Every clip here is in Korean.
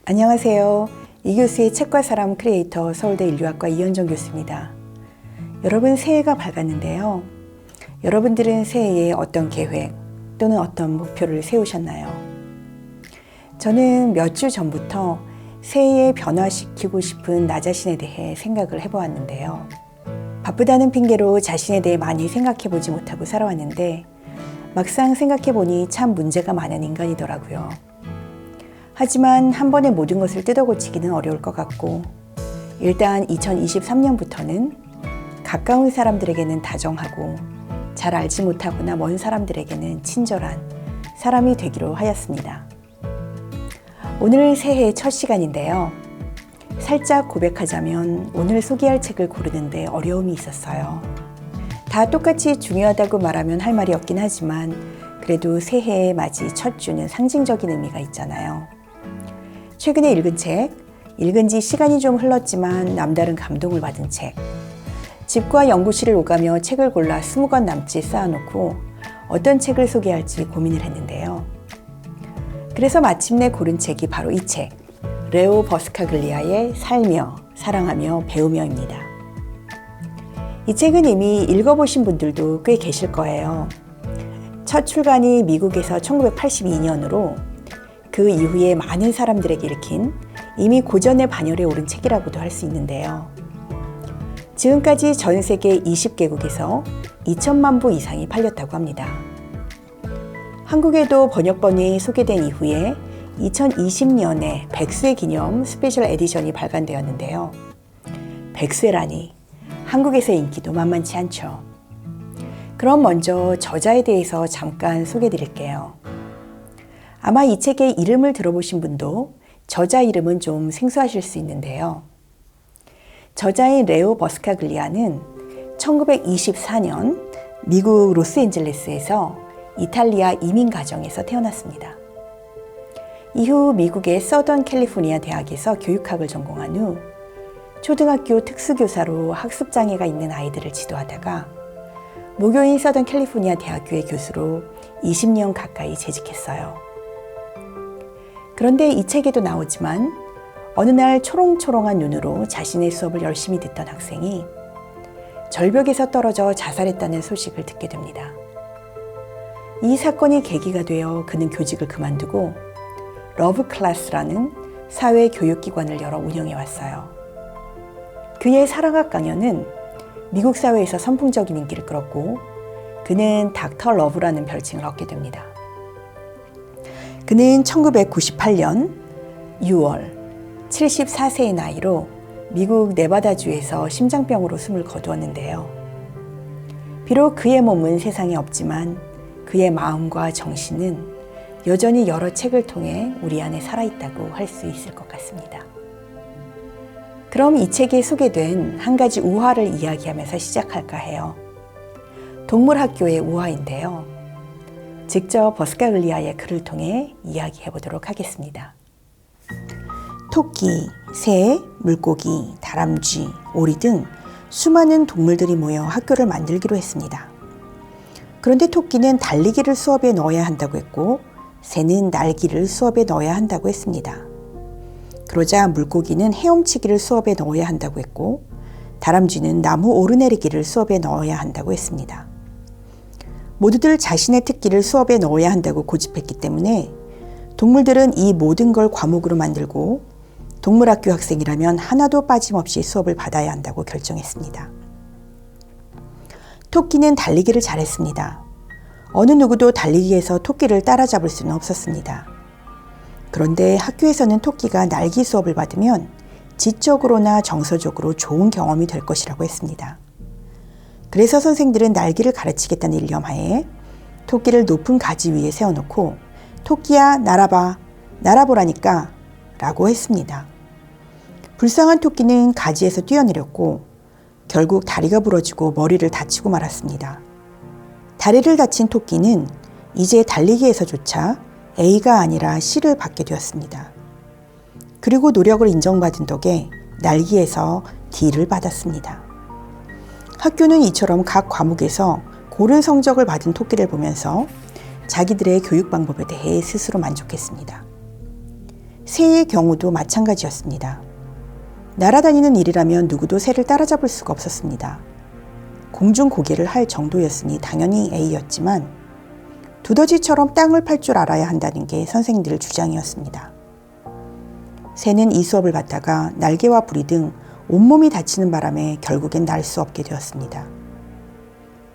안녕하세요. 이교수의 책과 사람 크리에이터 서울대 인류학과 이현정 교수입니다. 여러분 새해가 밝았는데요. 여러분들은 새해에 어떤 계획 또는 어떤 목표를 세우셨나요? 저는 몇 주 전부터 새해에 변화시키고 싶은 나 자신에 대해 생각을 해보았는데요. 바쁘다는 핑계로 자신에 대해 많이 생각해보지 못하고 살아왔는데 막상 생각해보니 참 문제가 많은 인간이더라고요. 하지만 한 번에 모든 것을 뜯어고치기는 어려울 것 같고 일단 2023년부터는 가까운 사람들에게는 다정하고 잘 알지 못하거나 먼 사람들에게는 친절한 사람이 되기로 하였습니다. 오늘 새해 첫 시간인데요. 살짝 고백하자면 오늘 소개할 책을 고르는데 어려움이 있었어요. 다 똑같이 중요하다고 말하면 할 말이 없긴 하지만 그래도 새해의 맞이 첫 주는 상징적인 의미가 있잖아요. 최근에 읽은 책, 읽은 지 시간이 좀 흘렀지만 남다른 감동을 받은 책, 집과 연구실을 오가며 책을 골라 20권 남짓 쌓아놓고 어떤 책을 소개할지 고민을 했는데요. 그래서 마침내 고른 책이 바로 이 책, 레오 버스카글리아의 살며, 사랑하며, 배우며입니다. 이 책은 이미 읽어보신 분들도 꽤 계실 거예요. 첫 출간이 미국에서 1982년으로 그 이후에 많은 사람들에게 읽힌 이미 고전의 반열에 오른 책이라고도 할 수 있는데요. 지금까지 전 세계 20개국에서 2천만 부 이상이 팔렸다고 합니다. 한국에도 번역본이 소개된 이후에 2020년에 100회 기념 스페셜 에디션이 발간되었는데요. 100회라니 한국에서의 인기도 만만치 않죠. 그럼 먼저 저자에 대해서 잠깐 소개해 드릴게요. 아마 이 책의 이름을 들어보신 분도 저자 이름은 좀 생소하실 수 있는데요. 저자인 레오 버스카글리아는 1924년 미국 로스앤젤레스에서 이탈리아 이민 가정에서 태어났습니다. 이후 미국의 서던 캘리포니아 대학에서 교육학을 전공한 후 초등학교 특수교사로 학습장애가 있는 아이들을 지도하다가 모교인 서던 캘리포니아 대학교의 교수로 20년 가까이 재직했어요. 그런데 이 책에도 나오지만 어느 날 초롱초롱한 눈으로 자신의 수업을 열심히 듣던 학생이 절벽에서 떨어져 자살했다는 소식을 듣게 됩니다. 이 사건이 계기가 되어 그는 교직을 그만두고 러브 클래스라는 사회교육기관을 열어 운영해 왔어요. 그의 사랑학 강연은 미국 사회에서 선풍적인 인기를 끌었고 그는 닥터 러브라는 별칭을 얻게 됩니다. 그는 1998년 6월 74세의 나이로 미국 네바다주에서 심장병으로 숨을 거두었는데요. 비록 그의 몸은 세상에 없지만 그의 마음과 정신은 여전히 여러 책을 통해 우리 안에 살아있다고 할 수 있을 것 같습니다. 그럼 이 책에 소개된 한 가지 우화를 이야기하면서 시작할까 해요. 동물학교의 우화인데요. 직접 버스카글리아의 글을 통해 이야기해 보도록 하겠습니다. 토끼, 새, 물고기, 다람쥐, 오리 등 수많은 동물들이 모여 학교를 만들기로 했습니다. 그런데 토끼는 달리기를 수업에 넣어야 한다고 했고 새는 날기를 수업에 넣어야 한다고 했습니다. 그러자 물고기는 헤엄치기를 수업에 넣어야 한다고 했고 다람쥐는 나무 오르내리기를 수업에 넣어야 한다고 했습니다. 모두들 자신의 특기를 수업에 넣어야 한다고 고집했기 때문에 동물들은 이 모든 걸 과목으로 만들고 동물학교 학생이라면 하나도 빠짐없이 수업을 받아야 한다고 결정했습니다. 토끼는 달리기를 잘했습니다. 어느 누구도 달리기에서 토끼를 따라잡을 수는 없었습니다. 그런데 학교에서는 토끼가 날기 수업을 받으면 지적으로나 정서적으로 좋은 경험이 될 것이라고 했습니다. 그래서 선생들은 날기를 가르치겠다는 일념하에 토끼를 높은 가지 위에 세워놓고 토끼야 날아봐, 날아보라니까 라고 했습니다. 불쌍한 토끼는 가지에서 뛰어내렸고 결국 다리가 부러지고 머리를 다치고 말았습니다. 다리를 다친 토끼는 이제 달리기에서조차 A가 아니라 C를 받게 되었습니다. 그리고 노력을 인정받은 덕에 날기에서 D를 받았습니다. 학교는 이처럼 각 과목에서 고른 성적을 받은 토끼를 보면서 자기들의 교육 방법에 대해 스스로 만족했습니다. 새의 경우도 마찬가지였습니다. 날아다니는 일이라면 누구도 새를 따라잡을 수가 없었습니다. 공중 고개를 할 정도였으니 당연히 A였지만 두더지처럼 땅을 팔 줄 알아야 한다는 게 선생님들 주장이었습니다. 새는 이 수업을 받다가 날개와 부리 등 온몸이 다치는 바람에 결국엔 날 수 없게 되었습니다.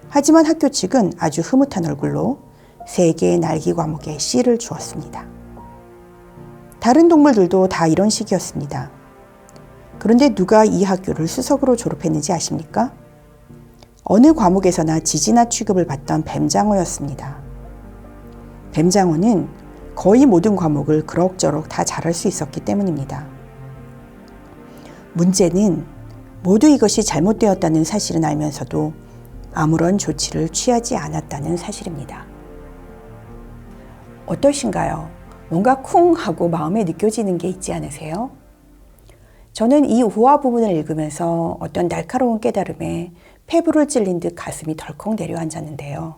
하지만 학교 측은 아주 흐뭇한 얼굴로 새에게 날개 과목에 C를 주었습니다. 다른 동물들도 다 이런 식이었습니다. 그런데 누가 이 학교를 수석으로 졸업했는지 아십니까? 어느 과목에서나 지지나 취급을 받던 뱀장어였습니다. 뱀장어는 거의 모든 과목을 그럭저럭 다 잘할 수 있었기 때문입니다. 문제는 모두 이것이 잘못되었다는 사실은 알면서도 아무런 조치를 취하지 않았다는 사실입니다. 어떠신가요? 뭔가 쿵 하고 마음에 느껴지는 게 있지 않으세요? 저는 이 우화 부분을 읽으면서 어떤 날카로운 깨달음에 폐부를 찔린 듯 가슴이 덜컥 내려앉았는데요.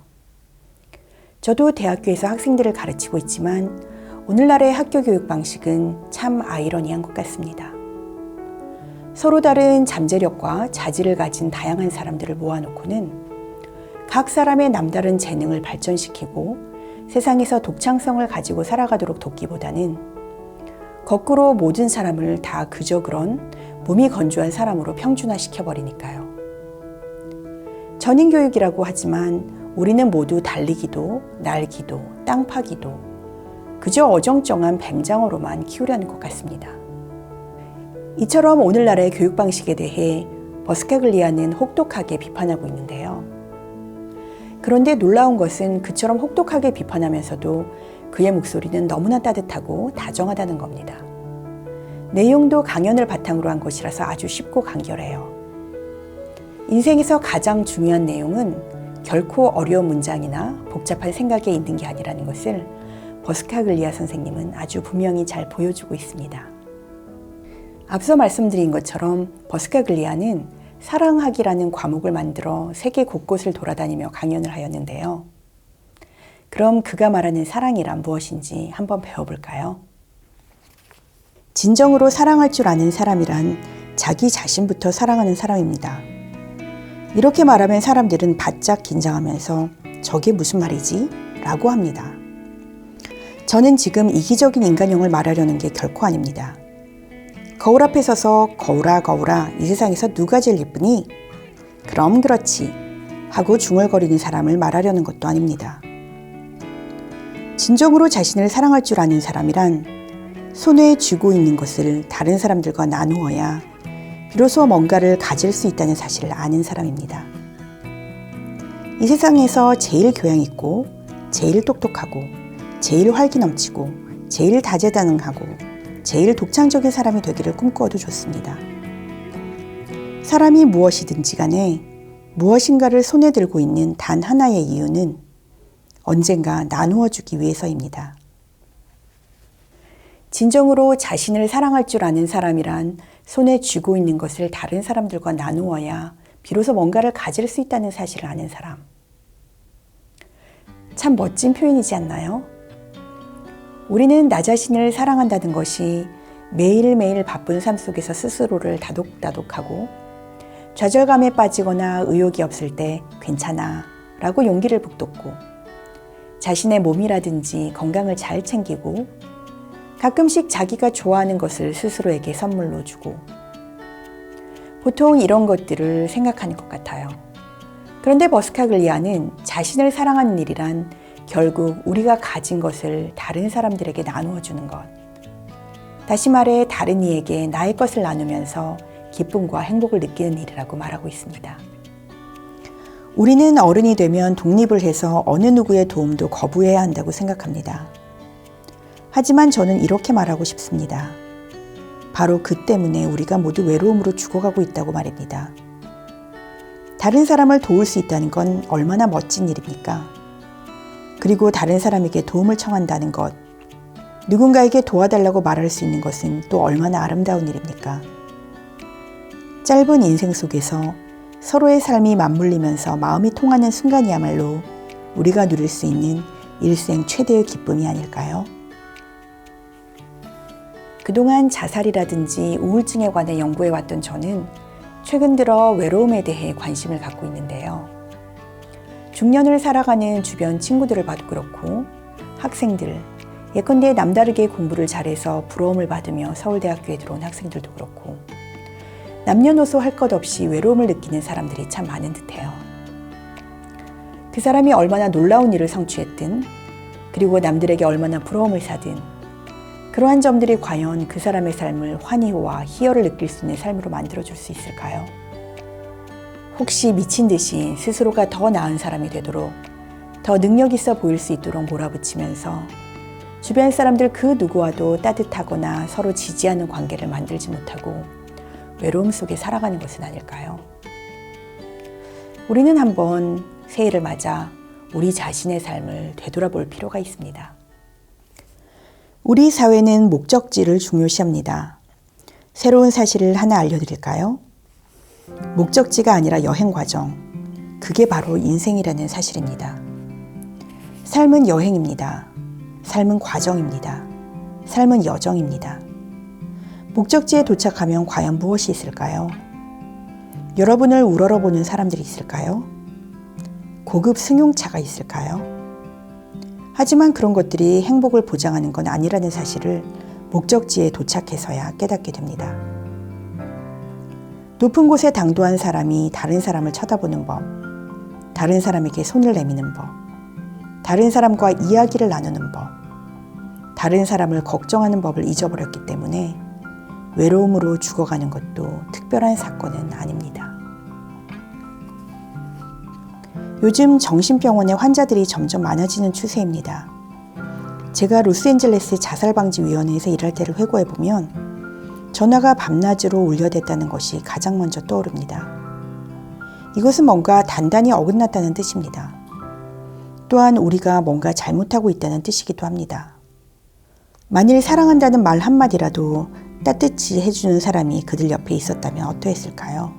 저도 대학교에서 학생들을 가르치고 있지만 오늘날의 학교 교육 방식은 참 아이러니한 것 같습니다. 서로 다른 잠재력과 자질을 가진 다양한 사람들을 모아놓고는 각 사람의 남다른 재능을 발전시키고 세상에서 독창성을 가지고 살아가도록 돕기보다는 거꾸로 모든 사람을 다 그저 그런 몸이 건조한 사람으로 평준화시켜버리니까요. 전인교육이라고 하지만 우리는 모두 달리기도, 날기도, 땅 파기도 그저 어정쩡한 뱀장어로만 키우려는 것 같습니다. 이처럼 오늘날의 교육 방식에 대해 버스카글리아는 혹독하게 비판하고 있는데요. 그런데 놀라운 것은 그처럼 혹독하게 비판하면서도 그의 목소리는 너무나 따뜻하고 다정하다는 겁니다. 내용도 강연을 바탕으로 한 것이라서 아주 쉽고 간결해요. 인생에서 가장 중요한 내용은 결코 어려운 문장이나 복잡한 생각에 있는 게 아니라는 것을 버스카글리아 선생님은 아주 분명히 잘 보여주고 있습니다. 앞서 말씀드린 것처럼 버스카글리아는 사랑하기라는 과목을 만들어 세계 곳곳을 돌아다니며 강연을 하였는데요. 그럼 그가 말하는 사랑이란 무엇인지 한번 배워볼까요? 진정으로 사랑할 줄 아는 사람이란 자기 자신부터 사랑하는 사람입니다. 이렇게 말하면 사람들은 바짝 긴장하면서 저게 무슨 말이지? 라고 합니다. 저는 지금 이기적인 인간형을 말하려는 게 결코 아닙니다. 거울 앞에 서서 거울아 거울아 이 세상에서 누가 제일 예쁘니? 그럼 그렇지 하고 중얼거리는 사람을 말하려는 것도 아닙니다. 진정으로 자신을 사랑할 줄 아는 사람이란 손에 쥐고 있는 것을 다른 사람들과 나누어야 비로소 뭔가를 가질 수 있다는 사실을 아는 사람입니다. 이 세상에서 제일 교양 있고 제일 똑똑하고 제일 활기 넘치고 제일 다재다능하고 제일 독창적인 사람이 되기를 꿈꾸어도 좋습니다. 사람이 무엇이든지 간에 무엇인가를 손에 들고 있는 단 하나의 이유는 언젠가 나누어 주기 위해서입니다. 진정으로 자신을 사랑할 줄 아는 사람이란 손에 쥐고 있는 것을 다른 사람들과 나누어야 비로소 뭔가를 가질 수 있다는 사실을 아는 사람. 참 멋진 표현이지 않나요? 우리는 나 자신을 사랑한다는 것이 매일매일 바쁜 삶 속에서 스스로를 다독다독하고 좌절감에 빠지거나 의욕이 없을 때 괜찮아 라고 용기를 북돋고 자신의 몸이라든지 건강을 잘 챙기고 가끔씩 자기가 좋아하는 것을 스스로에게 선물로 주고 보통 이런 것들을 생각하는 것 같아요. 그런데 버스카글리아는 자신을 사랑하는 일이란 결국 우리가 가진 것을 다른 사람들에게 나누어 주는 것. 다시 말해 다른 이에게 나의 것을 나누면서 기쁨과 행복을 느끼는 일이라고 말하고 있습니다. 우리는 어른이 되면 독립을 해서 어느 누구의 도움도 거부해야 한다고 생각합니다. 하지만 저는 이렇게 말하고 싶습니다. 바로 그 때문에 우리가 모두 외로움으로 죽어가고 있다고 말입니다. 다른 사람을 도울 수 있다는 건 얼마나 멋진 일입니까? 그리고 다른 사람에게 도움을 청한다는 것, 누군가에게 도와달라고 말할 수 있는 것은 또 얼마나 아름다운 일입니까? 짧은 인생 속에서 서로의 삶이 맞물리면서 마음이 통하는 순간이야말로 우리가 누릴 수 있는 일생 최대의 기쁨이 아닐까요? 그동안 자살이라든지 우울증에 관해 연구해왔던 저는 최근 들어 외로움에 대해 관심을 갖고 있는데요. 중년을 살아가는 주변 친구들을 봐도 그렇고 학생들, 예컨대 남다르게 공부를 잘해서 부러움을 받으며 서울대학교에 들어온 학생들도 그렇고 남녀노소 할 것 없이 외로움을 느끼는 사람들이 참 많은 듯해요. 그 사람이 얼마나 놀라운 일을 성취했든 그리고 남들에게 얼마나 부러움을 사든 그러한 점들이 과연 그 사람의 삶을 환희와 희열을 느낄 수 있는 삶으로 만들어줄 수 있을까요? 혹시 미친 듯이 스스로가 더 나은 사람이 되도록 더 능력 있어 보일 수 있도록 몰아붙이면서 주변 사람들 그 누구와도 따뜻하거나 서로 지지하는 관계를 만들지 못하고 외로움 속에 살아가는 것은 아닐까요? 우리는 한번 새해를 맞아 우리 자신의 삶을 되돌아볼 필요가 있습니다. 우리 사회는 목적지를 중요시합니다. 새로운 사실을 하나 알려드릴까요? 목적지가 아니라 여행 과정, 그게 바로 인생이라는 사실입니다. 삶은 여행입니다. 삶은 과정입니다. 삶은 여정입니다. 목적지에 도착하면 과연 무엇이 있을까요? 여러분을 우러러보는 사람들이 있을까요? 고급 승용차가 있을까요? 하지만 그런 것들이 행복을 보장하는 건 아니라는 사실을 목적지에 도착해서야 깨닫게 됩니다. 높은 곳에 당도한 사람이 다른 사람을 쳐다보는 법, 다른 사람에게 손을 내미는 법, 다른 사람과 이야기를 나누는 법, 다른 사람을 걱정하는 법을 잊어버렸기 때문에 외로움으로 죽어가는 것도 특별한 사건은 아닙니다. 요즘 정신병원의 환자들이 점점 많아지는 추세입니다. 제가 로스앤젤레스 자살방지위원회에서 일할 때를 회고해보면 전화가 밤낮으로 울려댔다는 것이 가장 먼저 떠오릅니다. 이것은 뭔가 단단히 어긋났다는 뜻입니다. 또한 우리가 뭔가 잘못하고 있다는 뜻이기도 합니다. 만일 사랑한다는 말 한마디라도 따뜻히 해주는 사람이 그들 옆에 있었다면 어떠했을까요?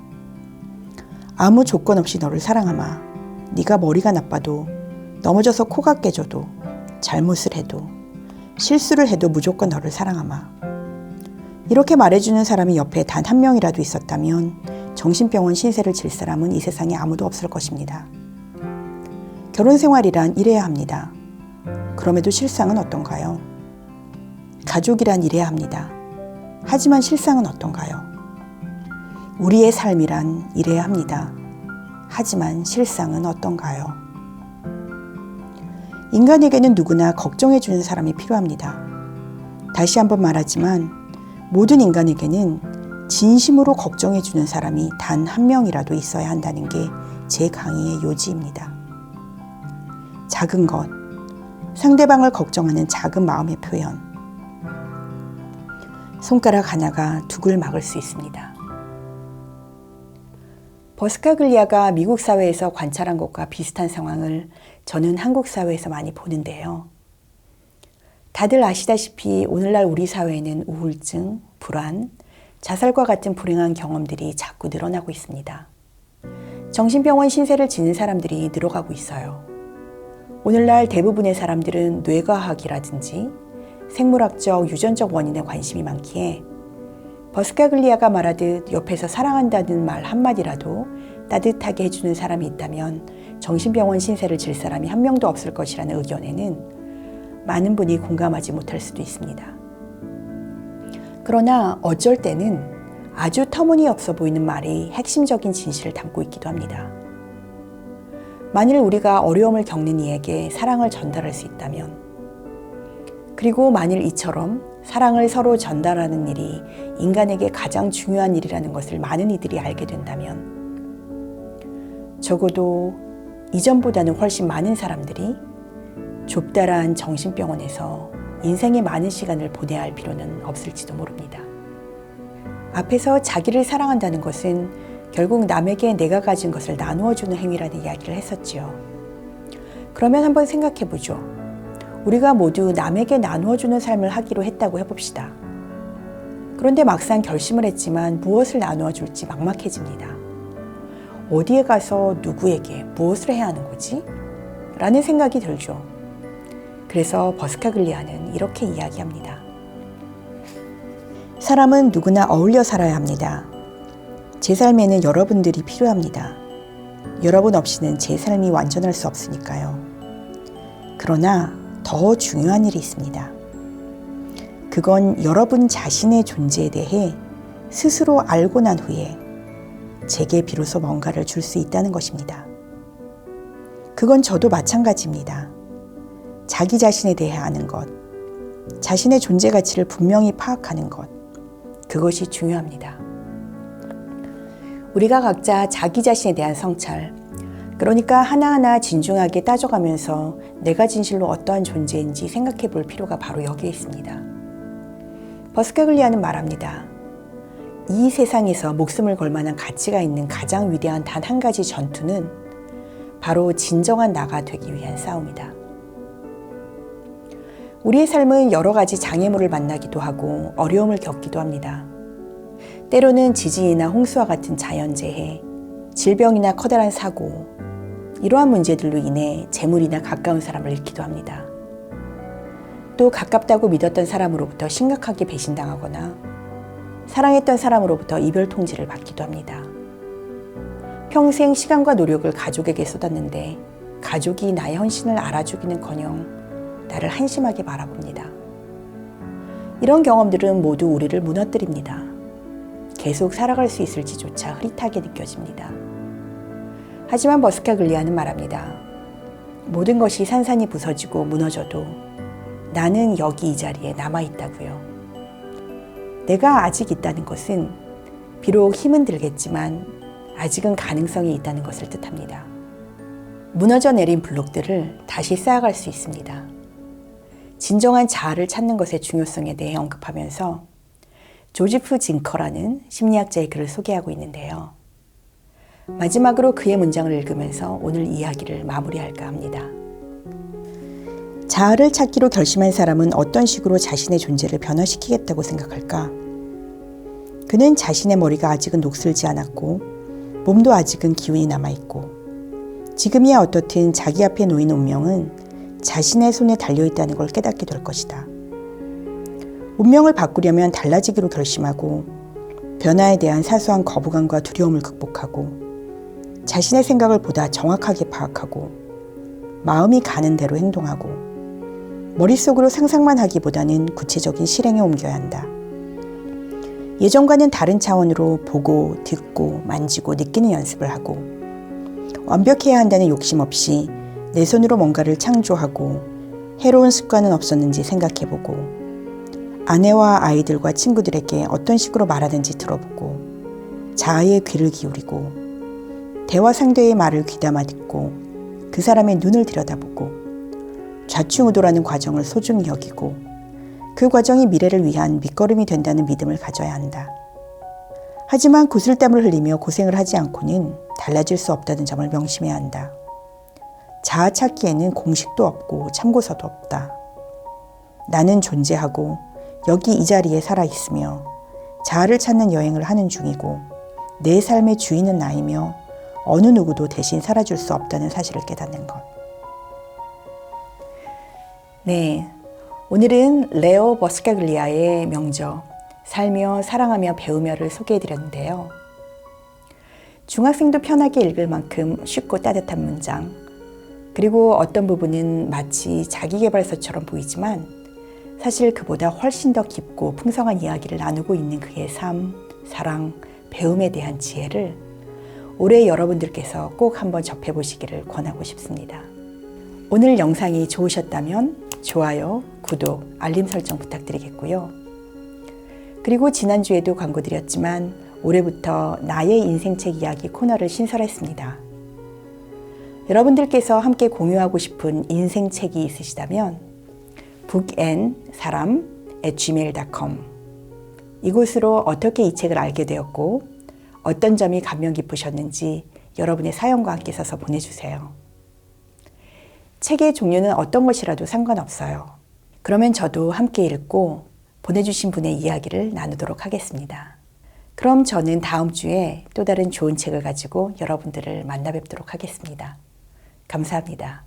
아무 조건 없이 너를 사랑하마. 네가 머리가 나빠도 넘어져서 코가 깨져도 잘못을 해도 실수를 해도 무조건 너를 사랑하마. 이렇게 말해주는 사람이 옆에 단 한 명이라도 있었다면 정신병원 신세를 질 사람은 이 세상에 아무도 없을 것입니다. 결혼 생활이란 이래야 합니다. 그럼에도 실상은 어떤가요? 가족이란 이래야 합니다. 하지만 실상은 어떤가요? 우리의 삶이란 이래야 합니다. 하지만 실상은 어떤가요? 인간에게는 누구나 걱정해주는 사람이 필요합니다. 다시 한번 말하지만 모든 인간에게는 진심으로 걱정해주는 사람이 단 한 명이라도 있어야 한다는 게 제 강의의 요지입니다. 작은 것, 상대방을 걱정하는 작은 마음의 표현. 손가락 하나가 두글 막을 수 있습니다. 버스카글리아가 미국 사회에서 관찰한 것과 비슷한 상황을 저는 한국 사회에서 많이 보는데요. 다들 아시다시피 오늘날 우리 사회에는 우울증, 불안, 자살과 같은 불행한 경험들이 자꾸 늘어나고 있습니다. 정신병원 신세를 지는 사람들이 늘어가고 있어요. 오늘날 대부분의 사람들은 뇌과학이라든지 생물학적, 유전적 원인에 관심이 많기에 버스카글리아가 말하듯 옆에서 사랑한다는 말 한마디라도 따뜻하게 해주는 사람이 있다면 정신병원 신세를 질 사람이 한 명도 없을 것이라는 의견에는 많은 분이 공감하지 못할 수도 있습니다. 그러나 어쩔 때는 아주 터무니없어 보이는 말이 핵심적인 진실을 담고 있기도 합니다. 만일 우리가 어려움을 겪는 이에게 사랑을 전달할 수 있다면, 그리고 만일 이처럼 사랑을 서로 전달하는 일이 인간에게 가장 중요한 일이라는 것을 많은 이들이 알게 된다면, 적어도 이전보다는 훨씬 많은 사람들이 좁다란 정신병원에서 인생의 많은 시간을 보내야 할 필요는 없을지도 모릅니다. 앞에서 자기를 사랑한다는 것은 결국 남에게 내가 가진 것을 나누어주는 행위라는 이야기를 했었지요. 그러면 한번 생각해보죠. 우리가 모두 남에게 나누어주는 삶을 하기로 했다고 해봅시다. 그런데 막상 결심을 했지만 무엇을 나누어 줄지 막막해집니다. 어디에 가서 누구에게 무엇을 해야 하는 거지? 라는 생각이 들죠. 그래서 버스카글리아는 이렇게 이야기합니다. 사람은 누구나 어울려 살아야 합니다. 제 삶에는 여러분들이 필요합니다. 여러분 없이는 제 삶이 완전할 수 없으니까요. 그러나 더 중요한 일이 있습니다. 그건 여러분 자신의 존재에 대해 스스로 알고 난 후에 제게 비로소 뭔가를 줄 수 있다는 것입니다. 그건 저도 마찬가지입니다. 자기 자신에 대해 아는 것, 자신의 존재 가치를 분명히 파악하는 것, 그것이 중요합니다. 우리가 각자 자기 자신에 대한 성찰, 그러니까 하나하나 진중하게 따져가면서 내가 진실로 어떠한 존재인지 생각해 볼 필요가 바로 여기에 있습니다. 버스카글리아는 말합니다. 이 세상에서 목숨을 걸 만한 가치가 있는 가장 위대한 단 한 가지 전투는 바로 진정한 나가 되기 위한 싸움이다. 우리의 삶은 여러 가지 장애물을 만나기도 하고 어려움을 겪기도 합니다. 때로는 지진이나 홍수와 같은 자연재해, 질병이나 커다란 사고, 이러한 문제들로 인해 재물이나 가까운 사람을 잃기도 합니다. 또 가깝다고 믿었던 사람으로부터 심각하게 배신당하거나 사랑했던 사람으로부터 이별 통지를 받기도 합니다. 평생 시간과 노력을 가족에게 쏟았는데 가족이 나의 헌신을 알아주기는커녕 나를 한심하게 바라봅니다. 이런 경험들은 모두 우리를 무너뜨립니다. 계속 살아갈 수 있을지조차 흐릿하게 느껴집니다. 하지만 버스카글리아는 말합니다. 모든 것이 산산이 부서지고 무너져도 나는 여기 이 자리에 남아있다고요. 내가 아직 있다는 것은 비록 힘은 들겠지만 아직은 가능성이 있다는 것을 뜻합니다. 무너져 내린 블록들을 다시 쌓아갈 수 있습니다. 진정한 자아를 찾는 것의 중요성에 대해 언급하면서 조지프 징커라는 심리학자의 글을 소개하고 있는데요. 마지막으로 그의 문장을 읽으면서 오늘 이야기를 마무리할까 합니다. 자아를 찾기로 결심한 사람은 어떤 식으로 자신의 존재를 변화시키겠다고 생각할까? 그는 자신의 머리가 아직은 녹슬지 않았고 몸도 아직은 기운이 남아있고 지금이야 어떻든 자기 앞에 놓인 운명은 자신의 손에 달려있다는 걸 깨닫게 될 것이다. 운명을 바꾸려면 달라지기로 결심하고 변화에 대한 사소한 거부감과 두려움을 극복하고 자신의 생각을 보다 정확하게 파악하고 마음이 가는 대로 행동하고 머릿속으로 상상만 하기보다는 구체적인 실행에 옮겨야 한다. 예전과는 다른 차원으로 보고, 듣고, 만지고, 느끼는 연습을 하고 완벽해야 한다는 욕심 없이 내 손으로 뭔가를 창조하고 해로운 습관은 없었는지 생각해보고 아내와 아이들과 친구들에게 어떤 식으로 말하는지 들어보고 자아의 귀를 기울이고 대화 상대의 말을 귀담아 듣고 그 사람의 눈을 들여다보고 좌충우돌하는 과정을 소중히 여기고 그 과정이 미래를 위한 밑거름이 된다는 믿음을 가져야 한다. 하지만 구슬땀을 흘리며 고생을 하지 않고는 달라질 수 없다는 점을 명심해야 한다. 자아 찾기에는 공식도 없고 참고서도 없다. 나는 존재하고 여기 이 자리에 살아있으며 자아를 찾는 여행을 하는 중이고 내 삶의 주인은 나이며 어느 누구도 대신 살아줄 수 없다는 사실을 깨닫는 것. 네, 오늘은 레오 버스카글리아의 명저 살며 사랑하며 배우며를 소개해드렸는데요. 중학생도 편하게 읽을 만큼 쉽고 따뜻한 문장, 그리고 어떤 부분은 마치 자기계발서처럼 보이지만 사실 그보다 훨씬 더 깊고 풍성한 이야기를 나누고 있는 그의 삶, 사랑, 배움에 대한 지혜를 올해 여러분들께서 꼭 한번 접해보시기를 권하고 싶습니다. 오늘 영상이 좋으셨다면 좋아요, 구독, 알림 설정 부탁드리겠고요. 그리고 지난주에도 광고 드렸지만 올해부터 나의 인생책 이야기 코너를 신설했습니다. 여러분들께서 함께 공유하고 싶은 인생책이 있으시다면 bookandsaram@gmail.com 이곳으로 어떻게 이 책을 알게 되었고 어떤 점이 감명 깊으셨는지 여러분의 사연과 함께 써서 보내주세요. 책의 종류는 어떤 것이라도 상관없어요. 그러면 저도 함께 읽고 보내주신 분의 이야기를 나누도록 하겠습니다. 그럼 저는 다음 주에 또 다른 좋은 책을 가지고 여러분들을 만나 뵙도록 하겠습니다. 감사합니다.